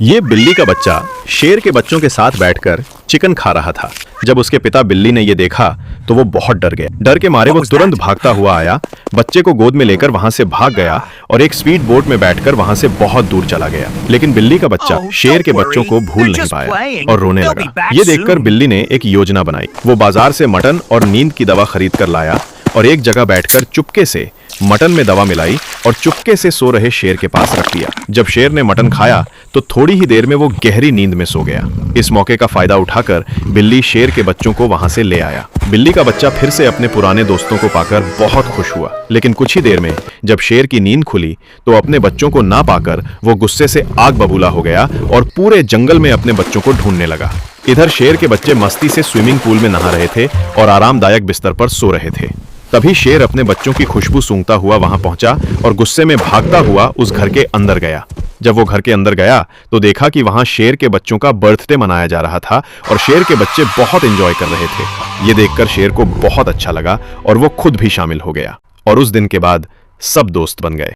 ये बिल्ली का बच्चा शेर के बच्चों के साथ बैठकर चिकन खा रहा था। जब उसके पिता बिल्ली ने ये देखा तो वो बहुत डर गए। डर के मारे वो तुरंत भागता हुआ आया, बच्चे को गोद में लेकर वहां से भाग गया और एक स्पीड बोट में बैठकर वहां से बहुत दूर चला गया। लेकिन बिल्ली का बच्चा शेर के बच्चों को भूल नहीं पाया और रोने लगा। ये देखकर बिल्ली ने एक योजना बनाई। वो बाजार से मटन और नींद की दवा खरीद कर लाया और एक जगह बैठकर चुपके से मटन में दवा मिलाई और चुपके से सो रहे शेर के पास रख दिया। जब शेर ने मटन खाया तो थोड़ी ही देर में वो गहरी नींद में सो गया। इस मौके का फायदा उठाकर बिल्ली शेर के बच्चों को वहां से ले आया। बिल्ली का बच्चा फिर से अपने पुराने दोस्तों को पाकर बहुत खुश हुआ। लेकिन कुछ ही देर में जब शेर की नींद खुली तो अपने बच्चों को ना पाकर वो गुस्से से आग बबूला हो गया और पूरे जंगल में अपने बच्चों को ढूंढने लगा। इधर शेर के बच्चे मस्ती से स्विमिंग पूल में नहा रहे थे और आरामदायक बिस्तर पर सो रहे थे। तभी शेर अपने बच्चों की खुशबू सूंघता हुआ वहां पहुंचा और गुस्से में भागता हुआ उस घर के अंदर गया। जब वो घर के अंदर गया तो देखा कि वहां शेर के बच्चों का बर्थडे मनाया जा रहा था और शेर के बच्चे बहुत एंजॉय कर रहे थे। ये देखकर शेर को बहुत अच्छा लगा और वो खुद भी शामिल हो गया और उस दिन के बाद सब दोस्त बन गए।